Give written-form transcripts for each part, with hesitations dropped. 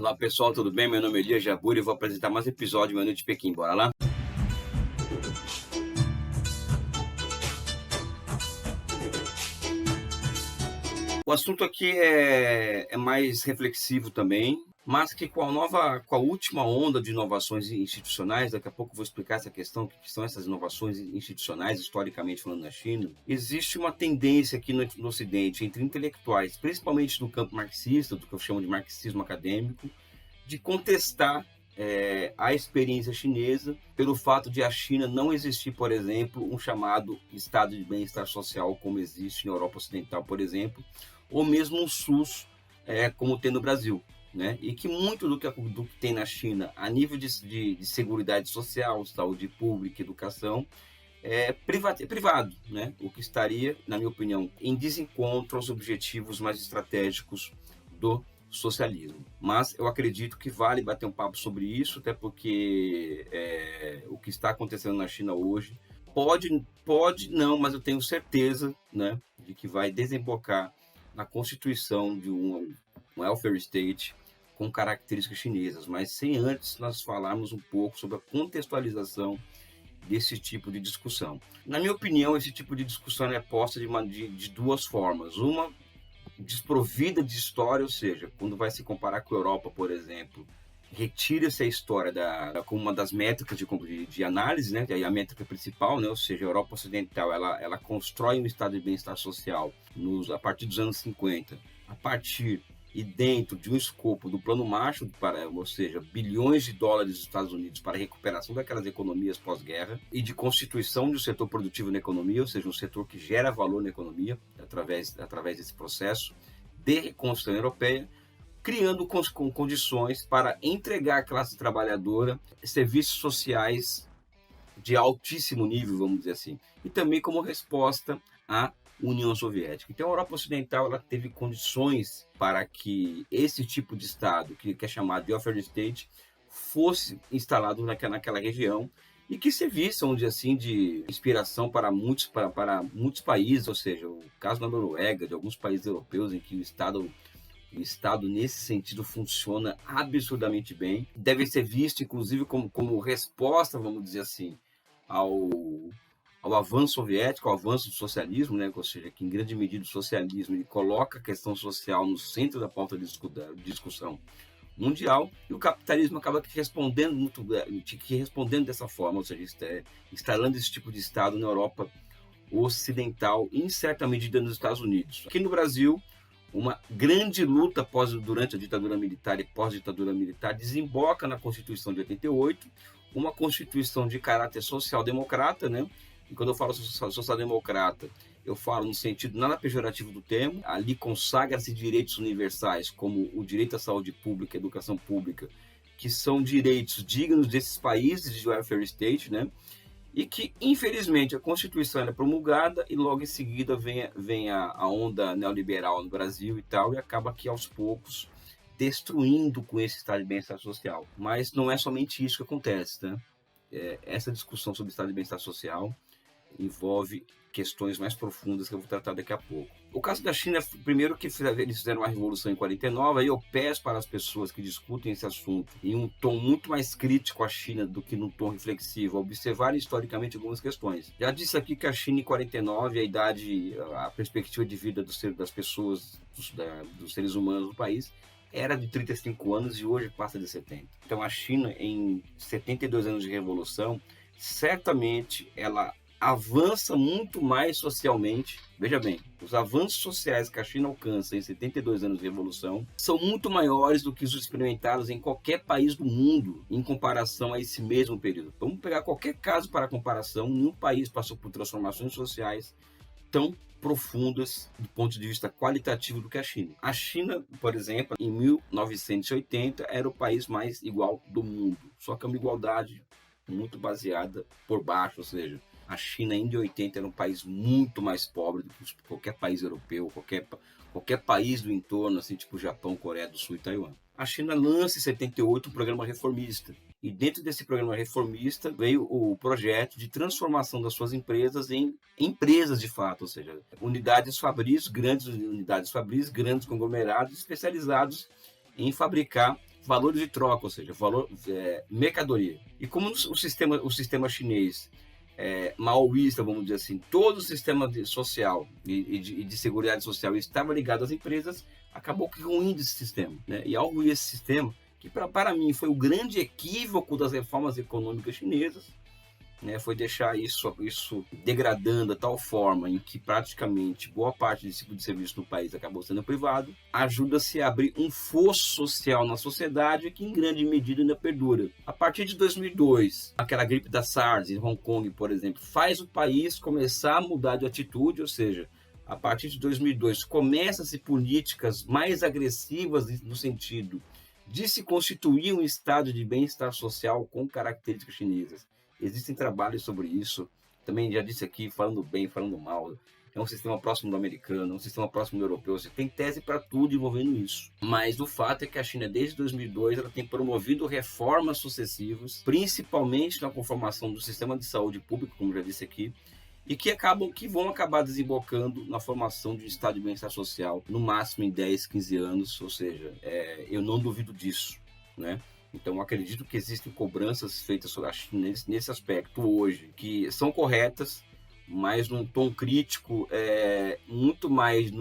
Olá pessoal, tudo bem? Meu nome é Elias Jabur e vou apresentar mais um episódio do Menu de Pequim. Bora lá? O assunto aqui é mais reflexivo também, mas que com a última onda de inovações institucionais, daqui a pouco eu vou explicar essa questão, o que são essas inovações institucionais, historicamente falando na China, existe uma tendência aqui no Ocidente, entre intelectuais, principalmente no campo marxista, do que eu chamo de marxismo acadêmico, de contestar a experiência chinesa pelo fato de a China não existir, por exemplo, um chamado estado de bem-estar social como existe na Europa Ocidental, por exemplo, ou mesmo um SUS como tem no Brasil, né? E que muito do que tem na China a nível de seguridade social, saúde pública, educação, é privado, né? O que estaria, na minha opinião, em desencontro aos objetivos mais estratégicos do socialismo. Mas eu acredito que vale bater um papo sobre isso, até porque o que está acontecendo na China hoje pode não, mas eu tenho certeza, né, de que vai desembocar na constituição de um welfare state com características chinesas, mas sem antes nós falarmos um pouco sobre a contextualização desse tipo de discussão. Na minha opinião, esse tipo de discussão é posta de duas formas. Uma desprovida de história, ou seja, quando vai se comparar com a Europa, por exemplo, retira-se a história como uma das métricas de análise, né? E a métrica principal, né? Ou seja, a Europa Ocidental ela constrói um estado de bem-estar social a partir dos anos 50, a partir e dentro de um escopo do Plano Marshall, ou seja, bilhões de dólares dos Estados Unidos para a recuperação daquelas economias pós-guerra e de constituição de um setor produtivo na economia, ou seja, um setor que gera valor na economia através desse processo de reconstrução europeia, criando condições para entregar à classe trabalhadora serviços sociais de altíssimo nível, vamos dizer assim, e também como resposta à União Soviética. Então, a Europa Ocidental ela teve condições para que esse tipo de Estado, que é chamado de welfare state, fosse instalado naquela região e que servisse, vamos dizer assim, de inspiração para muitos países, ou seja, o caso da Noruega, de alguns países europeus em que o Estado, nesse sentido, funciona absurdamente bem. Deve ser visto, inclusive, como resposta, vamos dizer assim, ao avanço soviético, ao avanço do socialismo, né? Ou seja, que em grande medida o socialismo ele coloca a questão social no centro da pauta de discussão mundial, e o capitalismo acaba respondendo dessa forma, ou seja, instalando esse tipo de Estado na Europa Ocidental e, em certa medida, nos Estados Unidos. Aqui no Brasil, uma grande luta durante a ditadura militar e pós-ditadura militar desemboca na Constituição de 88, uma Constituição de caráter social-democrata, né? E quando eu falo social-democrata, eu falo no sentido nada pejorativo do termo. Ali consagra-se direitos universais, como o direito à saúde pública, à educação pública, que são direitos dignos desses países de welfare state, né? E que, infelizmente, a Constituição é promulgada e logo em seguida vem a onda neoliberal no Brasil e tal, e acaba aqui aos poucos destruindo com esse estado de bem-estar social. Mas não é somente isso que acontece, né? Essa discussão sobre estado de bem-estar social envolve questões mais profundas que eu vou tratar daqui a pouco. O caso da China, primeiro que eles fizeram uma revolução em 49, aí eu peço para as pessoas que discutem esse assunto em um tom muito mais crítico à China do que num tom reflexivo, observarem historicamente algumas questões. Já disse aqui que a China em 49, a perspectiva de vida das pessoas, dos seres humanos do país, era de 35 anos e hoje passa de 70. Então a China, em 72 anos de revolução, certamente ela avança muito mais socialmente. Veja bem, os avanços sociais que a China alcança em 72 anos de revolução são muito maiores do que os experimentados em qualquer país do mundo em comparação a esse mesmo período. Vamos pegar qualquer caso para comparação, nenhum país passou por transformações sociais tão profundas do ponto de vista qualitativo do que a China. A China, por exemplo, em 1980 era o país mais igual do mundo, só que é uma igualdade muito baseada por baixo, ou seja, a China ainda em 80 era um país muito mais pobre do que qualquer país europeu, qualquer país do entorno, assim, tipo Japão, Coreia do Sul e Taiwan. A China lança em 78 um programa reformista. E dentro desse programa reformista veio o projeto de transformação das suas empresas em empresas de fato, ou seja, grandes unidades fabris, grandes conglomerados especializados em fabricar valores de troca, ou seja, mercadoria. E como o sistema chinês maoísta, vamos dizer assim, todo o sistema social e de seguridade social estava ligado às empresas, acabou ruindo esse sistema, né? E ao ruir esse sistema, que para mim foi o grande equívoco das reformas econômicas chinesas, né, foi deixar isso degradando de tal forma em que praticamente boa parte desse tipo de serviço no país acabou sendo privado, ajuda-se a abrir um fosso social na sociedade que em grande medida ainda perdura. A partir de 2002, aquela gripe da SARS em Hong Kong, por exemplo, faz o país começar a mudar de atitude, ou seja, a partir de 2002 começam-se políticas mais agressivas no sentido de se constituir um estado de bem-estar social com características chinesas. Existem trabalhos sobre isso, também já disse aqui, falando bem, falando mal. É um sistema próximo do americano, é um sistema próximo do europeu. Você tem tese para tudo envolvendo isso. Mas o fato é que a China, desde 2002, ela tem promovido reformas sucessivas, principalmente na conformação do sistema de saúde público, como já disse aqui, e que vão acabar desembocando na formação de um estado de bem-estar social, no máximo em 10, 15 anos, ou seja, eu não duvido disso, né? Então, eu acredito que existem cobranças feitas sobre a China nesse aspecto hoje, que são corretas, mas num tom crítico, muito mais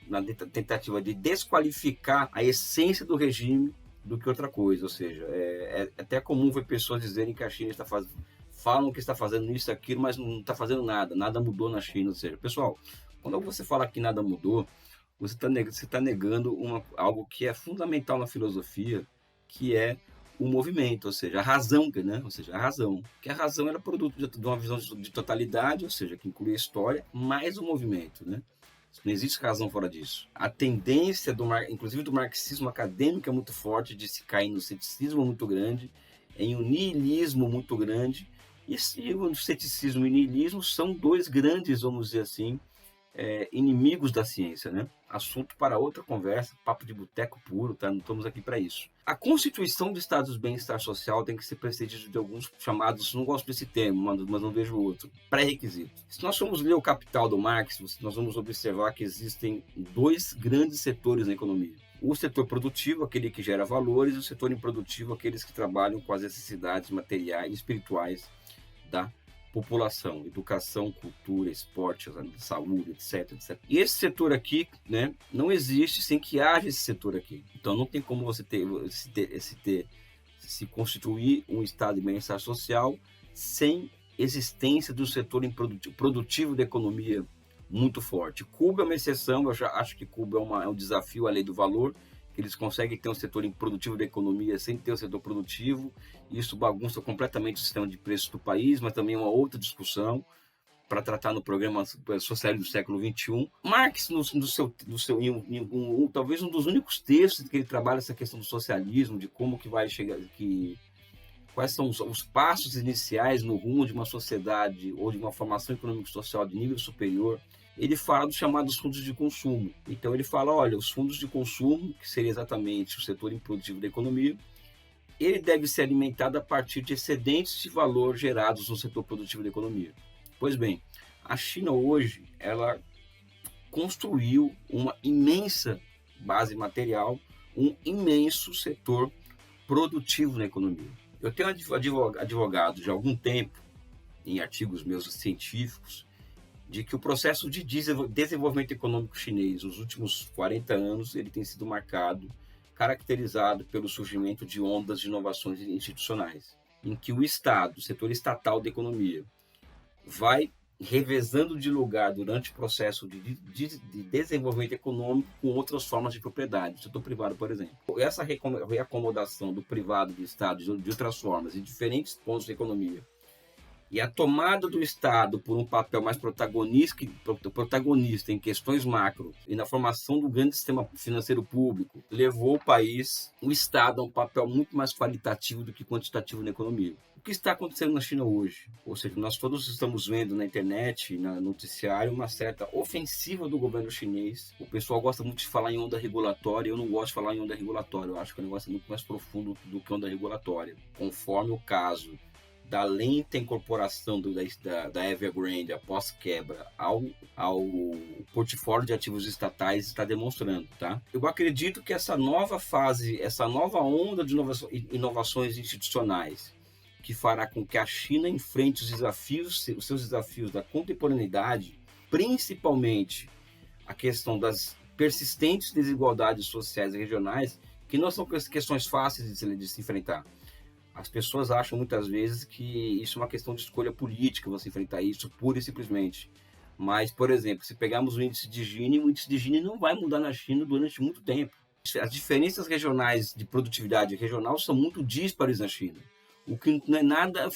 na tentativa de desqualificar a essência do regime do que outra coisa. Ou seja, é até comum ver pessoas dizerem que a China falam que está fazendo isso e aquilo, mas não está fazendo nada mudou na China. Ou seja, pessoal, quando você fala que nada mudou, você está negando algo que é fundamental na filosofia, que é o movimento, ou seja, a razão, né? Ou seja, a razão. Que a razão era produto de uma visão de totalidade, ou seja, que inclui a história, mais o movimento, né? Não existe razão fora disso. A tendência, inclusive do marxismo acadêmico, é muito forte, de se cair no ceticismo muito grande, em um niilismo muito grande. E o ceticismo e o niilismo são dois grandes, vamos dizer assim, inimigos da ciência, né? Assunto para outra conversa, papo de boteco puro, tá? Não estamos aqui para isso. A constituição de estados de bem-estar social tem que ser precedida de alguns chamados, não gosto desse termo, mas não vejo outro, pré-requisitos. Se nós formos ler o Capital do Marx, nós vamos observar que existem dois grandes setores na economia. O setor produtivo, aquele que gera valores, e o setor improdutivo, aqueles que trabalham com as necessidades materiais e espirituais da população, educação, cultura, esporte, saúde, etc, etc. E esse setor aqui, né, não existe sem que haja esse setor aqui. Então não tem como você se constituir um estado de bem-estar social sem existência do setor produtivo da economia muito forte. Cuba é uma exceção, eu já acho que Cuba é um desafio à lei do valor, que eles conseguem ter um setor improdutivo da economia sem ter o setor produtivo, e isso bagunça completamente o sistema de preços do país, mas também é uma outra discussão para tratar no programa Socialismo do Século XXI. Marx, talvez um dos únicos textos que ele trabalha essa questão do socialismo, de como que vai chegar, quais são os passos iniciais no rumo de uma sociedade ou de uma formação econômico-social de nível superior. Ele fala dos chamados fundos de consumo. Então ele fala, olha, os fundos de consumo, que seria exatamente o setor improdutivo da economia, ele deve ser alimentado a partir de excedentes de valor gerados no setor produtivo da economia. Pois bem, a China hoje, ela construiu uma imensa base material, um imenso setor produtivo na economia. Eu tenho advogado já há algum tempo, em artigos meus científicos, de que o processo de desenvolvimento econômico chinês nos últimos 40 anos ele tem sido caracterizado pelo surgimento de ondas de inovações institucionais, em que o Estado, o setor estatal da economia, vai revezando de lugar durante o processo de desenvolvimento econômico com outras formas de propriedade, o setor privado, por exemplo. Essa reacomodação do privado do Estado de outras formas em diferentes pontos da economia, e a tomada do Estado por um papel mais protagonista em questões macro e na formação do grande sistema financeiro público, levou o Estado a um papel muito mais qualitativo do que quantitativo na economia. O que está acontecendo na China hoje? Ou seja, nós todos estamos vendo na internet, no noticiário, uma certa ofensiva do governo chinês. O pessoal gosta muito de falar em onda regulatória, eu não gosto de falar em onda regulatória, eu acho que o negócio é muito mais profundo do que onda regulatória. Conforme o caso da lenta incorporação da Evergrande após quebra ao portfólio de ativos estatais está demonstrando, tá? Eu acredito que essa nova fase, essa nova onda de inovações institucionais, que fará com que a China enfrente os seus desafios da contemporaneidade, principalmente a questão das persistentes desigualdades sociais e regionais, que não são questões fáceis de se enfrentar. As pessoas acham muitas vezes que isso é uma questão de escolha política, você enfrentar isso pura e simplesmente. Mas, por exemplo, se pegarmos o índice de Gini não vai mudar na China durante muito tempo. As diferenças regionais de produtividade regional são muito díspares na China. O que não é nada,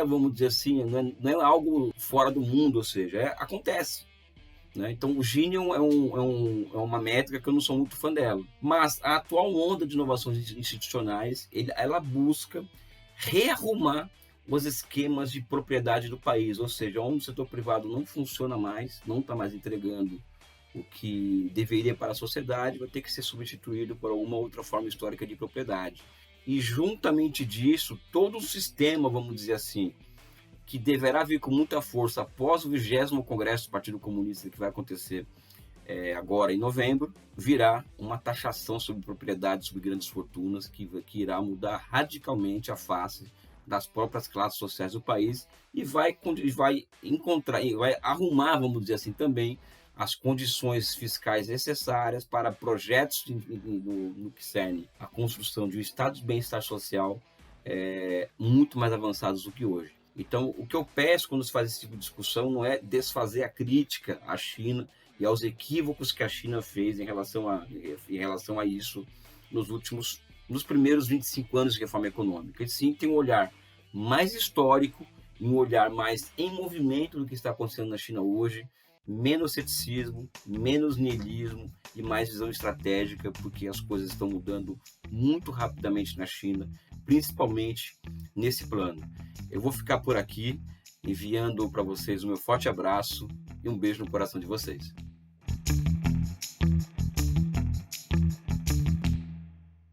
vamos dizer assim, não é algo fora do mundo, ou seja, acontece. Né? Então, o Gini é uma métrica que eu não sou muito fã dela. Mas a atual onda de inovações institucionais, ela busca rearrumar os esquemas de propriedade do país, ou seja, onde o setor privado não funciona mais, não está mais entregando o que deveria para a sociedade, vai ter que ser substituído por alguma outra forma histórica de propriedade. E, juntamente disso, todo o sistema, vamos dizer assim, que deverá vir com muita força após o 20º Congresso do Partido Comunista, que vai acontecer agora em novembro, virá uma taxação sobre propriedade, sobre grandes fortunas, que irá mudar radicalmente a face das próprias classes sociais do país e vai arrumar, vamos dizer assim, também as condições fiscais necessárias para projetos no que cerne a construção de um estado de bem-estar social muito mais avançados do que hoje. Então, o que eu peço quando se faz esse tipo de discussão não é desfazer a crítica à China e aos equívocos que a China fez em relação a isso nos primeiros 25 anos de reforma econômica. E sim, tem um olhar mais histórico, um olhar mais em movimento do que está acontecendo na China hoje, menos ceticismo, menos niilismo e mais visão estratégica, porque as coisas estão mudando muito rapidamente na China, principalmente nesse plano. Eu vou ficar por aqui, enviando para vocês o meu forte abraço e um beijo no coração de vocês.